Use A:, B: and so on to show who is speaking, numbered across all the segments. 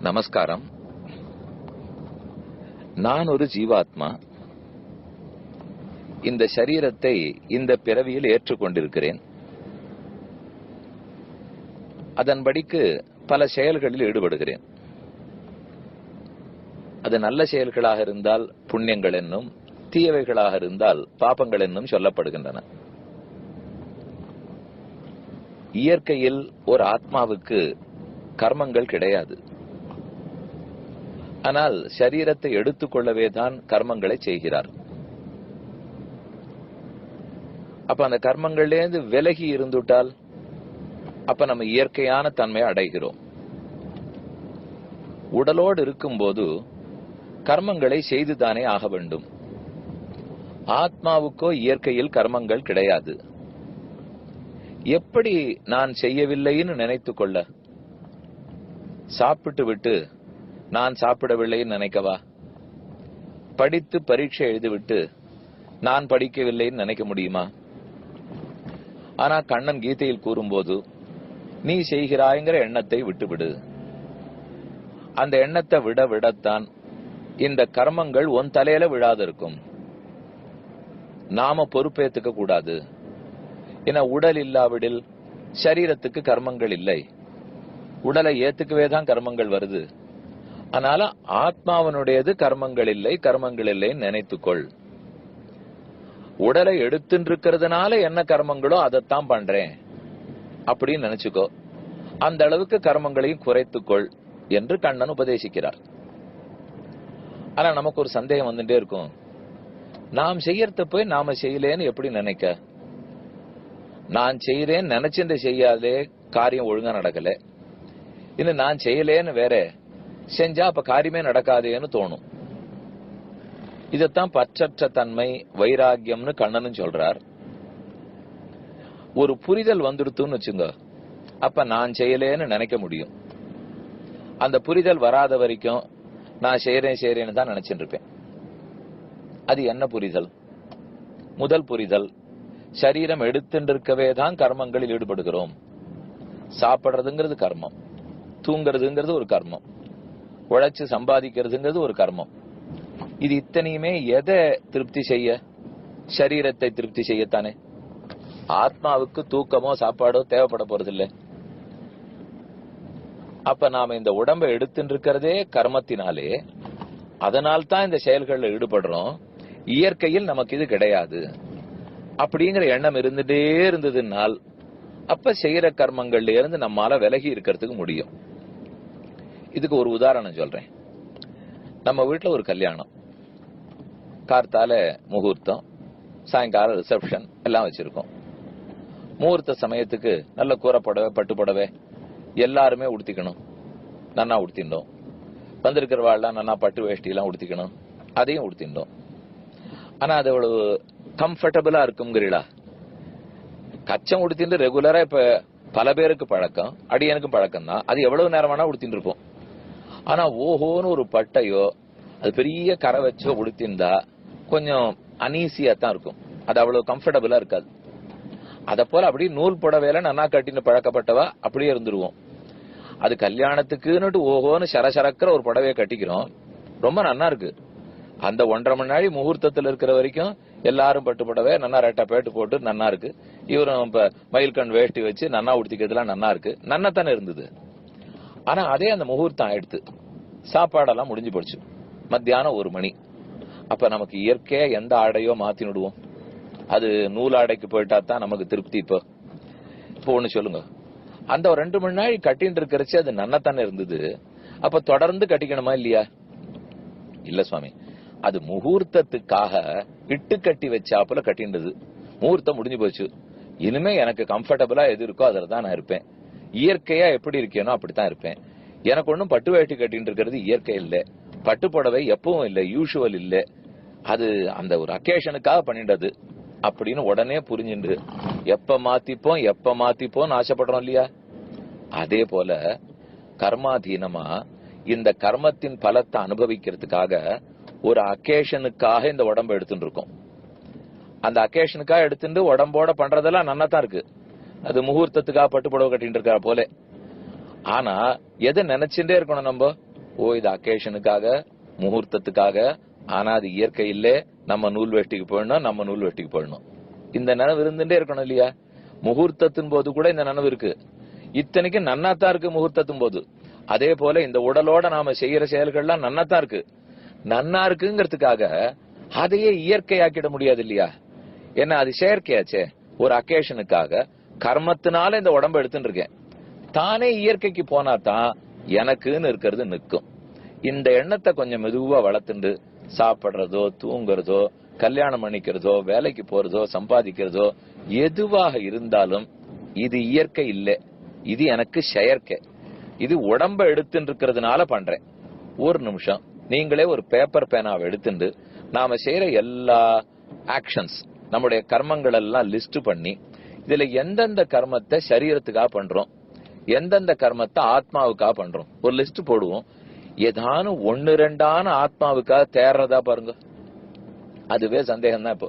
A: நமஸ்காரம். நான் ஒரு ஜீவாத்மா. இந்த சரீரத்தை இந்த பிறவியில் ஏற்றுக்கொண்டிருக்கிறேன். அதன்படிக்கு பல செயல்களில் ஈடுபடுகிறேன். அது நல்ல செயல்களாக இருந்தால் புண்ணியங்கள் என்னும், தீயவைகளாக இருந்தால் பாபங்கள் என்னும் சொல்லப்படுகின்றன. இயற்கையில் ஒரு ஆத்மாவுக்கு கர்மங்கள் கிடையாது. ஆனால் சரீரத்தை எடுத்துக்கொள்ளவே தான் கர்மங்களை செய்கிறார். அப்ப அந்த கர்மங்கள்லேருந்து விலகி இருந்துட்டால் அப்ப நம்ம இயற்கையான தன்மையை அடைகிறோம். உடலோடு இருக்கும்போது கர்மங்களை செய்துதானே ஆக வேண்டும். ஆத்மாவுக்கோ இயற்கையில் கர்மங்கள் கிடையாது. எப்படி நான் செய்யவில்லைன்னு நினைத்து கொள்ள? சாப்பிட்டு விட்டு நான் சாப்பிடவில்லைன்னு நினைக்கவா? படித்து பரீட்சை எழுதிவிட்டு நான் படிக்கவில்லைன்னு நினைக்க முடியுமா? ஆனா கண்ணன் கீதையில் கூறும்போது நீ செய்கிறாய்ங்கிற எண்ணத்தை விட்டுவிடு. அந்த எண்ணத்தை விடத்தான் இந்த கர்மங்கள் உன் தலையில விழாது இருக்கும். நாம பொறுப்பேத்துக்க கூடாது. ஏன்னா உடல் இல்லாவிடில் சரீரத்துக்கு கர்மங்கள் இல்லை. உடலை ஏத்துக்கவே தான் கர்மங்கள் வருது. அதனால ஆத்மாவனுடையது கர்மங்கள் இல்லை, கர்மங்கள் இல்லைன்னு நினைத்துக்கொள். உடலை எடுத்துட்டு இருக்கிறதுனால என்ன கர்மங்களோ அதைத்தான் பண்றேன் அப்படின்னு நினைச்சுக்கோ. அந்த அளவுக்கு கர்மங்களையும் குறைத்துக்கொள் என்று கண்ணன் உபதேசிக்கிறார். ஆனா நமக்கு ஒரு சந்தேகம் வந்துட்டே இருக்கும். நாம் செய்யறத போய் நாம செய்யலேன்னு எப்படி நினைக்க? நான் செய்யறேன்னு நினைச்சுட்டு செய்யாதே காரியம் ஒழுங்கா நடக்கல. இன்னும் நான் செய்யலேன்னு வேற செஞ்சா அப்ப காரியமே நடக்காதேன்னு தோணும். இதத்தான் பற்றற்ற தன்மை, வைராகியம்னு கண்ணனும் சொல்றார். ஒரு புரிதல் வந்துடுத்துன்னு வச்சுங்க, அப்ப நான் செய்யலேன்னு நினைக்க முடியும். அந்த புரிதல் வராத வரைக்கும் நான் செய்யறேன்னு தான் நினைச்சிட்டு இருப்பேன். அது என்ன புரிதல்? முதல் புரிதல், சரீரம் எடுத்துட்டு இருக்கவே தான் கர்மங்களில் ஈடுபடுகிறோம். சாப்பிடுறதுங்கிறது கர்மம், தூங்குறதுங்கிறது ஒரு கர்மம், உழைச்சு சம்பாதிக்கிறதுங்கிறது ஒரு கர்மம். இது இத்தனையுமே எதை திருப்தி செய்ய? சரீரத்தை திருப்தி செய்யத்தானே. ஆத்மாவுக்கு தூக்கமோ சாப்பாடோ தேவைப்பட போறதில்லை. அப்ப நாம இந்த உடம்பை எடுத்துட்டு இருக்கிறதே கர்மத்தினாலே, அதனால்தான் இந்த செயல்களில் ஈடுபடுறோம். இயற்கையில் நமக்கு இது கிடையாது அப்படிங்கிற எண்ணம் இருந்துட்டே இருந்ததுனால் அப்ப செய்யற கர்மங்கள்ல இருந்து நம்மால விலகி இருக்கிறதுக்கு முடியும். இதுக்கு ஒரு உதாரணம் சொல்றேன். நம்ம வீட்டுல ஒரு கல்யாணம், கார்த்தால முகூர்த்தம், சாயங்காலம் ரிசப்ஷன் எல்லாம் வச்சிருக்கோம். முகூர்த்த சமயத்துக்கு நல்ல கூரை புடவை, பட்டு புடவை எல்லாருமே உடுத்திக்கணும். நன்னா உடுத்திண்டோம். வந்திருக்கிறவாள்லாம் நன்னா பட்டு வேஷ்டி எல்லாம் உடுத்திக்கணும். அதையும் உடுத்திண்டோம். ஆனா அது அவ்வளவு கம்ஃபர்டபுளா இருக்குங்கிறீங்களா? கச்சம் உடுத்திட்டு ரெகுலரா இப்ப பல பேருக்கு பழக்கம், அடியனுக்கும் பழக்கம் தான். அது எவ்வளவு நேரமானா உடுத்திட்டு இருப்போம். ஆனா ஓஹோன்னு ஒரு பட்டையோ அது பெரிய கரை வச்சோ உடுத்திருந்தா கொஞ்சம் அனீசியா தான் இருக்கும். அது அவ்வளவு கம்ஃபர்டபுளா இருக்காது. அத போல அப்படி நூல் புடவையில நன்னா கட்டின்னு பழக்கப்பட்டவா அப்படியே இருந்துருவோம். அது கல்யாணத்துக்குன்னுட்டு ஓஹோன்னு சரசரக்கிற ஒரு புடவையை கட்டிக்கிறோம், ரொம்ப நன்னா இருக்கு. அந்த 1.5 மணி நாள் முகூர்த்தத்தில் இருக்கிற வரைக்கும் எல்லாரும் பட்டு புடவை நன்னா ரெட்டா பேட்டு போட்டு நன்னா இருக்கு. இவரும் இப்ப மயில்கண் வேஷ்டி வச்சு நன்னா உடுத்திக்கிறதுலாம் நன்னா இருக்கு, நன்னாத்தானே இருந்தது. ஆனா அதே அந்த முகூர்த்தம் ஆயிடுத்து, சாப்பாடெல்லாம் முடிஞ்சு போச்சு, மத்தியானம் 1 மணி. அப்ப நமக்கு இயற்கையா எந்த ஆடையோ மாத்தினுடுவோம். அது நூல் ஆடைக்கு போயிட்டா தான் நமக்கு திருப்தி. இப்போ ஒண்ணு சொல்லுங்க, அந்த 2 மணி நாள் கட்டின்னு இருக்கிறச்சு அது நன்னாத்தானே இருந்தது. அப்ப தொடர்ந்து கட்டிக்கணுமா இல்லையா? இல்ல சுவாமி, அது முகூர்த்தத்துக்காக இட்டு கட்டி வச்சாப்புல கட்டின்றது. முகூர்த்தம் முடிஞ்சு போச்சு, இனிமே எனக்கு கம்ஃபர்டபுளா எது இருக்கோ அதுல தான் நான் இருப்பேன். இயற்கையா எப்படி இருக்கேனோ அப்படித்தான் இருப்பேன். எனக்கு ஒன்னும் பட்டு வேட்டி கட்டின்னு இருக்கிறது இயற்கை இல்லை. பட்டு புடவை எப்பவும் இல்லை, யூசுவல் இல்லை. அது அந்த ஒரு அக்கேஷனுக்காக பண்ணிட்டது அப்படின்னு உடனே புரிஞ்சுண்டு எப்ப மாத்திப்போம் ஆசைப்படுறோம் இல்லையா? அதே போல கர்மாதீனமா இந்த கர்மத்தின் பலத்தை அனுபவிக்கிறதுக்காக ஒரு அக்கேஷனுக்காக இந்த உடம்பை எடுத்துட்டு இருக்கோம். அந்த அக்கேஷனுக்காக எடுத்துட்டு உடம்போட பண்றதெல்லாம் நன்னாதான் இருக்கு. அது முகூர்த்தத்துக்காக பட்டு புடவை கட்டிட்டு இருக்கா போல. ஆனா எதை நினைச்சுட்டே இருக்கணும்? நம்ம இது அக்கேஷனுக்காக, முகூர்த்தத்துக்காக, ஆனா அது இயற்கை இல்லே, நம்ம நூல் வெட்டிக்கு போயிடணும், நம்ம நூல் வெட்டிக்கு போயிடணும். இந்த நினைவு இருந்துட்டே இருக்கணும் இல்லையா? முகூர்த்தத்தின் போது கூட இந்த நினைவு இருக்கு. இத்தனைக்கு நன்னாத்தான் இருக்கு முகூர்த்தத்தின் போது. அதே போல இந்த உடலோட நாம செய்யற செயல்கள்லாம் நன்னாத்தான் இருக்கு. நன்னா இருக்குங்கிறதுக்காக அதையே இயற்கையாக்கிட முடியாது இல்லையா? ஏன்னா அது செயற்கையாச்சே. ஒரு அக்கேஷனுக்காக கர்மத்தினால இந்த உடம்பு எடுத்துட்டு இருக்கேன். தானே இயற்கைக்கு போனா தான் எனக்குன்னு இருக்கிறது நிற்கும். இந்த எண்ணத்தை கொஞ்சம் மெதுவா வளர்த்துண்டு சாப்பிடுறதோ, தூங்குறதோ, கல்யாணம் பண்ணிக்கிறதோ, வேலைக்கு போறதோ, சம்பாதிக்கிறதோ எதுவாக இருந்தாலும் இது இயற்கை இல்லை, இது எனக்கு செயற்கை. இது உடம்ப எடுத்துட்டு இருக்கிறதுனால பண்றேன். ஒரு நிமிஷம் நீங்களே ஒரு பேப்பர் பேனாவை எடுத்துட்டு நாம செய்யற எல்லா ஆக்ஷன்ஸ், நம்முடைய கர்மங்கள் எல்லாம் லிஸ்ட் பண்ணி இதுல எந்தெந்த கர்மத்தை சரீரத்துக்காக பண்றோம், எந்தெந்த கர்மத்தை ஆத்மாவுக்காக பண்றோம் ஒரு லிஸ்ட் போடுவோம். ஏதானும் 1-2 ஆத்மாவுக்காக தேர்றதா பாருங்க, அதுவே சந்தேகம் தான். இப்போ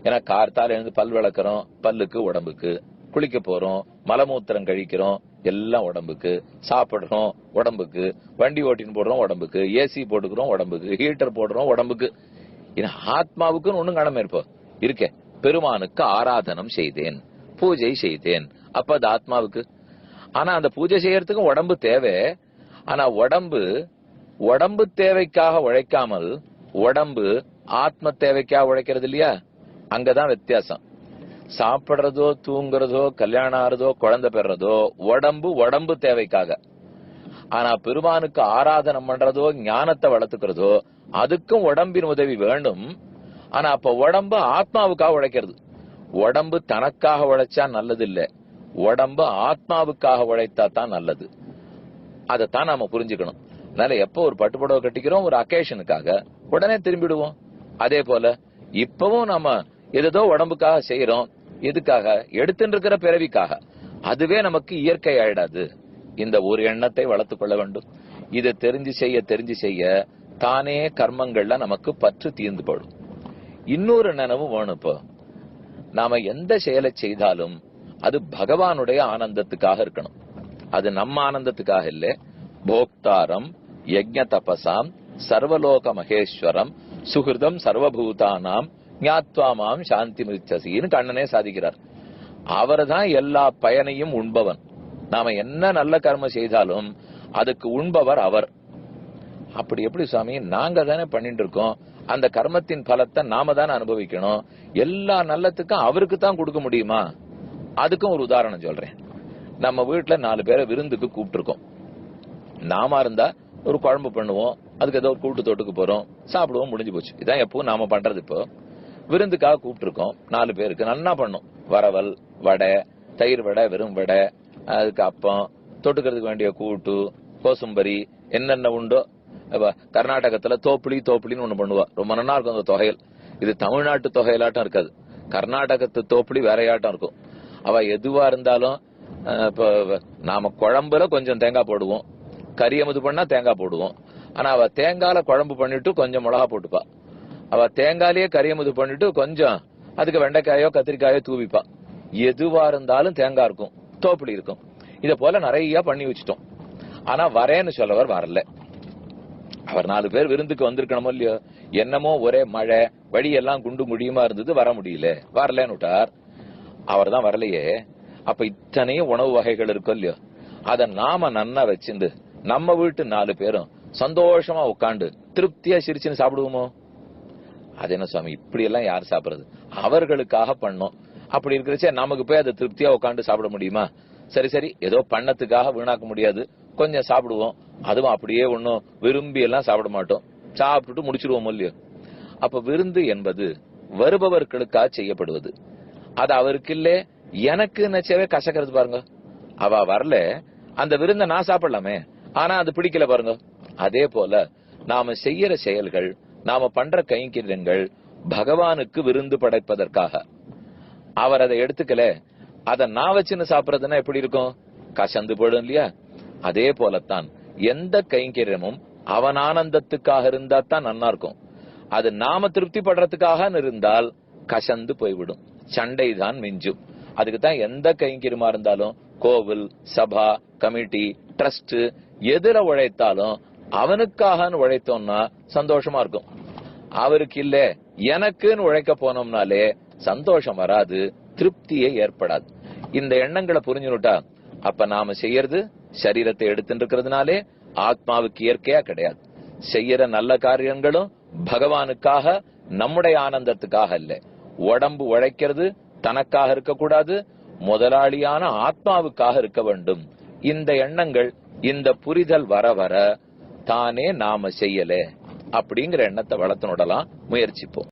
A: ஏன்னா கார்த்தால எழுந்து பல் விளக்குறோம், பல்லுக்கு உடம்புக்கு, குளிக்க போறோம், மலமூத்திரம் கழிக்கிறோம், எல்லாம் உடம்புக்கு, சாப்பிடுறோம் உடம்புக்கு, வண்டி ஓட்டின்னு போடுறோம் உடம்புக்கு, ஏசி போட்டுக்கிறோம் உடம்புக்கு, ஹீட்டர் போடுறோம் உடம்புக்கு. ஆத்மாவுக்குன்னு ஒண்ணும் கடமை இருப்போ இருக்கே. பெருமானுக்கு ஆராதனம் செய்தேன், பூஜை செய்தேன், அப்ப அது ஆத்மாவுக்கு. ஆனா அந்த பூஜை செய்யறதுக்கும் உடம்பு தேவை. ஆனா உடம்பு தேவைக்காக உழைக்காமல் உடம்பு ஆத்ம தேவைக்காக உழைக்கிறது இல்லையா? அங்கதான் வித்தியாசம். சாப்பிடுறதோ, தூங்குறதோ, கல்யாணம் ஆறதோ, குழந்தை பெறதோ உடம்பு தேவைக்காக. ஆனா பெருமானுக்கு ஆராதனம் பண்றதோ, ஞானத்தை வளர்த்துக்கிறதோ அதுக்கும் உடம்பின் உதவி வேண்டும். ஆனா அப்ப உடம்பு ஆத்மாவுக்காக உழைக்கிறது. உடம்பு தனக்காக உழைச்சா நல்லது இல்ல, உடம்பு ஆத்மாவுக்காக உழைத்தா தான் நல்லது. அதைத்தான் நாம புரிஞ்சுக்கணும். அதனால எப்போ ஒரு பட்டுப்புடவை கட்டிக்கிறோம் ஒரு அக்கேஷனுக்காக உடனே திரும்பிடுவோம். அதே போல இப்பவும் நம்ம ஏதோ உடம்புக்காக செய்யறோம், எதுக்காக? எடுத்துட்டு இருக்கிற பிறவிக்காக. அதுவே நமக்கு இயற்கை ஆயிடாது. இந்த ஒரு எண்ணத்தை வளர்த்துக் கொள்ள வேண்டும். இதை தெரிஞ்சு செய்ய தானே கர்மங்கள்ல நமக்கு பற்று தீர்ந்து போடும். இன்னொரு நினைவு வேணும். இப்போ நாம எந்த செயலை செய்தாலும் அது பகவானுடைய ஆனந்தத்துக்காக இருக்கணும். அது நம்ம ஆனந்தத்துக்காக இல்ல. போக்தாரம் யஜ்ஞ தபசாம் சர்வலோக மகேஸ்வரம் சுகிருதம் சர்வபூதானாம் ஞாத்வாமாம் சாந்தி மிருச்சசின்னு கண்ணனே சாதிக்கிறார். அவர்தான் எல்லா பயனையும் உண்பவன். நாம என்ன நல்ல கர்மம் செய்தாலும் அதுக்கு உண்பவர் அவர். அப்படி எப்படி சுவாமி? நாங்க தானே பண்ணிட்டு இருக்கோம், அந்த கர்மத்தின் பலத்தை நாம தானே அனுபவிக்கணும். எல்லா நல்லத்துக்கும் அவருக்கு தான் கொடுக்க முடியுமா? அதுக்கும் ஒரு உதாரணம் சொல்றேன். நம்ம வீட்டுல 4 பேரை விருந்துக்கு கூப்பிட்டு இருக்கோம். நாம இருந்தா ஒரு குழம்பு பண்ணுவோம், அதுக்கு ஏதோ ஒரு கூட்டு தொட்டுக்கு போறோம், சாப்பிடுவோம், முடிஞ்சு போச்சு. இதான் எப்பவும் நாம பண்றது. இப்போ விருந்துக்காக கூப்பிட்டு இருக்கோம் 4 பேருக்கு, நல்லா பண்ணும். வரவல், வடை, தயிர் வடை, வெறும் வடை, அதுக்கு அப்பம், தொட்டுக்கிறதுக்கு வேண்டிய கூட்டு, கோசும்பரி, என்னென்ன உண்டோ. கர்நாடகத்துல தோப்புளின்னு ஒண்ணு பண்ணுவா, ரொம்ப நல்லா இருக்கும் அந்த தொகையல். இது தமிழ்நாட்டு தொகையலாட்டம் இருக்காது, கர்நாடகத்து தோப்புளி வேறையாட்டம் இருக்கும். அவ எதுவா இருந்தாலும் இப்போ நாம குழம்புல கொஞ்சம் தேங்காய் போடுவோம், கரியமுது பண்ணா தேங்காய் போடுவோம். ஆனா அவ தேங்காயில குழம்பு பண்ணிட்டு கொஞ்சம் மிளகா போட்டுப்பா. அவ தேங்காயிலேயே கரியமுது பண்ணிட்டு கொஞ்சம் அதுக்கு வெண்டைக்காயோ கத்திரிக்காயோ தூவிப்பா. எதுவா இருந்தாலும் தேங்காய் இருக்கும், தோப்புளி இருக்கும். இத போல நிறைய பண்ணி வச்சுட்டோம். ஆனா வரேன்னு சொல்லவர் வரல. அவர் 4 பேர் விருந்துக்கு வந்திருக்கணுமோ இல்லையோ? என்னமோ ஒரே மழை, வழியெல்லாம் குண்டு முடியுமா இருந்தது, வர முடியல, வரலன்னு விட்டார். அவர் தான் வரலையே. அப்ப இத்தனையும் உணவு வகைகள் இருக்கும் இல்லையோ, அத நாம நன்னா வச்சிருந்து நம்ம வீட்டு 4 பேரும் சந்தோஷமா உட்காந்து திருப்தியா சிரிச்சுன்னு சாப்பிடுவோமோ? அது என்ன சுவாமி, இப்படி எல்லாம் யார் சாப்பிடுறது? அவர்களுக்காக பண்ணோம். அப்படி இருக்கிறச்சே நமக்கு போய் அதை திருப்தியா உட்காந்து சாப்பிட முடியுமா? சரி ஏதோ பண்ணத்துக்காக வீணாக்க முடியாது, கொஞ்சம் சாப்பிடுவோம். அதுவும் அப்படியே ஒன்னும் விரும்பி எல்லாம் சாப்பிட மாட்டோம், சாப்பிட்டுட்டு முடிச்சிருவோம் இல்லையோ? அப்ப விருந்து என்பது வருபவர்களுக்காக செய்யப்படுவது. அது அவருக்கு இல்ல, எனக்கு நினைச்சவே கசக்கிறது பாருங்க. அவ வரல, அந்த விருந்த நான் சாப்பிடலாமே, ஆனா அது பிடிக்கல பாருங்க. அதே போல நாம செய்யற செயல்கள், நாம பண்ற கைங்கரியங்கள் பகவானுக்கு விருந்து படைப்பதற்காக. அவர் அதை எடுத்துக்கல, அதை நான் வச்சுன்னு சாப்பிடறதுன்னா எப்படி இருக்கும்? கசந்து போயிடும் இல்லையா? அதே போலத்தான் எந்த கைங்கரியமும் அவன் ஆனந்தத்துக்காக இருந்தா தான் நன்னா இருக்கும். அது நாம திருப்தி படுறதுக்காக இருந்தால் கசந்து போய்விடும், சண்டை தான் மிஞ்சும். அதுக்குதான் எந்த கைங்கரியமா இருந்தாலும், கோவில், சபா, கமிட்டி, ட்ரஸ்ட், எதுல உழைத்தாலும் அவனுக்காகன்னு உழைத்தோம்னா சந்தோஷமா இருக்கும். அவருக்கு இல்ல எனக்குன்னு உழைக்க போனோம்னாலே சந்தோஷம் வராது, திருப்தியே ஏற்படாது. இந்த எண்ணங்களை புரிஞ்சுட்டா அப்ப நாம செய்யறது சரீரத்தை எடுத்துட்டு இருக்கிறதுனாலே ஆத்மாவுக்கு இயற்கையா கிடையாது. செய்யற நல்ல காரியங்களும் பகவானுக்காக, நம்முடைய ஆனந்தத்துக்காக இல்ல. உடம்பு உழைக்கிறது தனக்காக இருக்கக்கூடாது, முதலாளியான ஆத்மாவுக்காக இருக்க வேண்டும். இந்த எண்ணங்கள், இந்த புரிதல் வர வர தானே நாம செய்யல அப்படிங்கிற எண்ணத்தை வளர்த்து விடலாம், முயற்சிப்போம்.